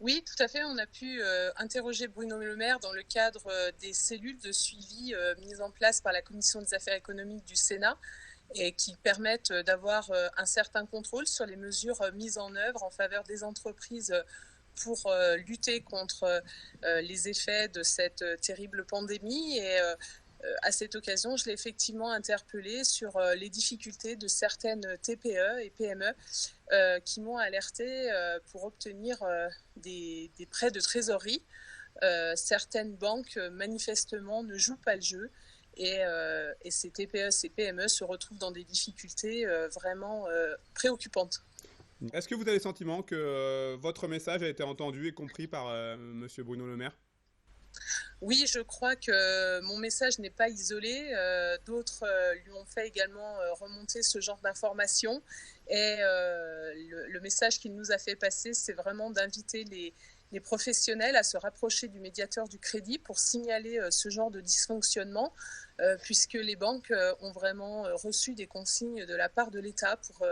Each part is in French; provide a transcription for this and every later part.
Oui, tout à fait. On a pu interroger Bruno Le Maire dans le cadre des cellules de suivi mises en place par la Commission des affaires économiques du Sénat et qui permettent d'avoir un certain contrôle sur les mesures mises en œuvre en faveur des entreprises pour lutter contre les effets de cette terrible pandémie. Et à cette occasion, je l'ai effectivement interpellé sur les difficultés de certaines TPE et PME qui m'ont alerté pour obtenir des prêts de trésorerie. Certaines banques, manifestement, ne jouent pas le jeu. Et ces TPE, ces PME se retrouvent dans des difficultés vraiment préoccupantes. Est-ce que vous avez le sentiment que votre message a été entendu et compris par Monsieur Bruno Le Maire? Oui, je crois que mon message n'est pas isolé. D'autres lui ont fait également remonter ce genre d'informations. Et le message qu'il nous a fait passer, c'est vraiment d'inviter les professionnels à se rapprocher du médiateur du crédit pour signaler ce genre de dysfonctionnement, puisque les banques ont vraiment reçu des consignes de la part de l'État pour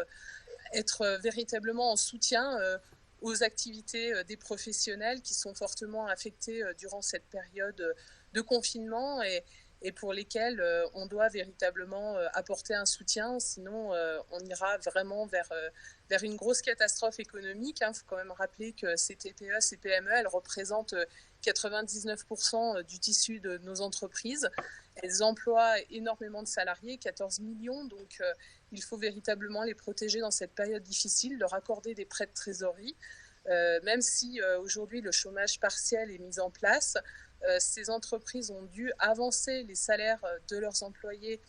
être véritablement en soutien aux activités des professionnels qui sont fortement affectés durant cette période de confinement et pour lesquels on doit véritablement apporter un soutien, sinon on ira vraiment vers une grosse catastrophe économique. Il faut quand même rappeler que ces TPE, ces PME, elles représentent 99% du tissu de nos entreprises. Elles emploient énormément de salariés, 14 millions, donc il faut véritablement les protéger dans cette période difficile, leur accorder des prêts de trésorerie. Même si aujourd'hui le chômage partiel est mis en place, ces entreprises ont dû avancer les salaires de leurs employés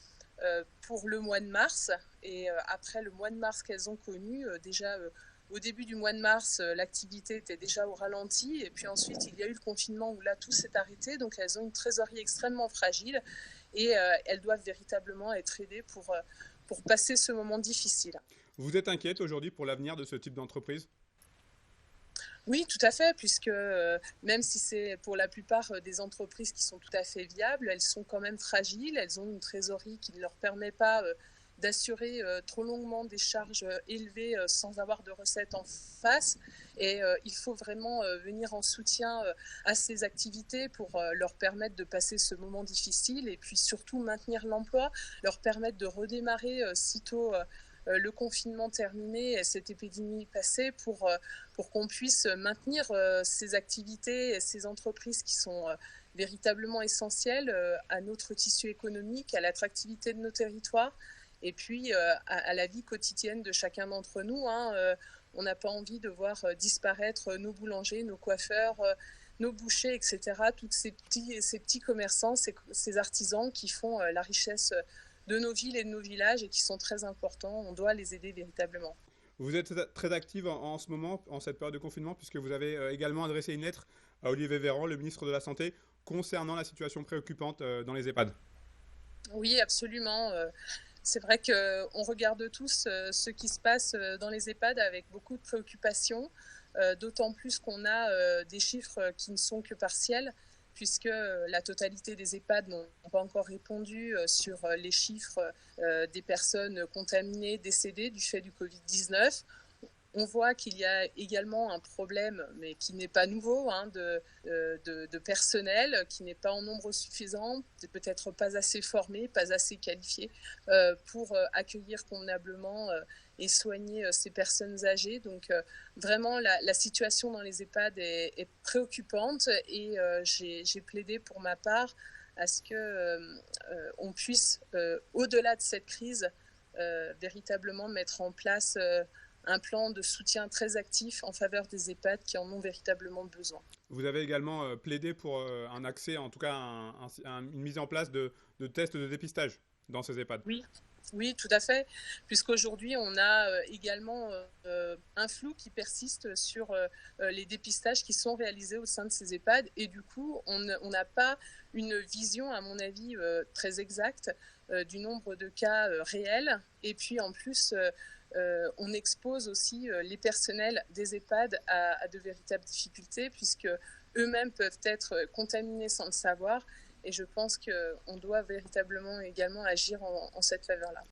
pour le mois de mars. Et après le mois de mars qu'elles ont connu, déjà au début du mois de mars, l'activité était déjà au ralenti. Et puis ensuite, il y a eu le confinement où là, tout s'est arrêté. Donc elles ont une trésorerie extrêmement fragile et elles doivent véritablement être aidées pour passer ce moment difficile. Vous êtes inquiète aujourd'hui pour l'avenir de ce type d'entreprise? Oui, tout à fait, puisque même si c'est pour la plupart des entreprises qui sont tout à fait viables, elles sont quand même fragiles, elles ont une trésorerie qui ne leur permet pas d'assurer trop longuement des charges élevées sans avoir de recettes en face. Et il faut vraiment venir en soutien à ces activités pour leur permettre de passer ce moment difficile et puis surtout maintenir l'emploi, leur permettre de redémarrer sitôt le confinement terminé et cette épidémie passée pour qu'on puisse maintenir ces activités et ces entreprises qui sont véritablement essentielles à notre tissu économique, à l'attractivité de nos territoires et puis à la vie quotidienne de chacun d'entre nous. On n'a pas envie de voir disparaître nos boulangers, nos coiffeurs, nos bouchers, etc. Tous ces petits commerçants, ces artisans qui font la richesse de nos villes et de nos villages et qui sont très importants. On doit les aider véritablement. Vous êtes très active en ce moment, en cette période de confinement, puisque vous avez également adressé une lettre à Olivier Véran, le ministre de la Santé, concernant la situation préoccupante dans les EHPAD. Oui, absolument. C'est vrai qu'on regarde tous ce qui se passe dans les EHPAD avec beaucoup de préoccupations, d'autant plus qu'on a des chiffres qui ne sont que partiels, puisque la totalité des EHPAD n'ont pas encore répondu sur les chiffres des personnes contaminées, décédées du fait du Covid-19. On voit qu'il y a également un problème, mais qui n'est pas nouveau, de personnel qui n'est pas en nombre suffisant, peut-être pas assez formé, pas assez qualifié pour accueillir convenablement et soigner ces personnes âgées. Donc vraiment, la situation dans les EHPAD est préoccupante et j'ai plaidé pour ma part à ce qu'on puisse, au-delà de cette crise, véritablement mettre en place un plan de soutien très actif en faveur des EHPAD qui en ont véritablement besoin. Vous avez également plaidé pour un accès, en tout cas une mise en place de tests de dépistage dans ces EHPAD. Oui, oui, tout à fait, puisqu'aujourd'hui, on a également un flou qui persiste sur les dépistages qui sont réalisés au sein de ces EHPAD et du coup, on n'a pas une vision, à mon avis, très exacte du nombre de cas réels. Et puis, en plus, on expose aussi les personnels des EHPAD à de véritables difficultés puisque eux-mêmes peuvent être contaminés sans le savoir. Et je pense qu'on doit véritablement également agir en cette faveur-là.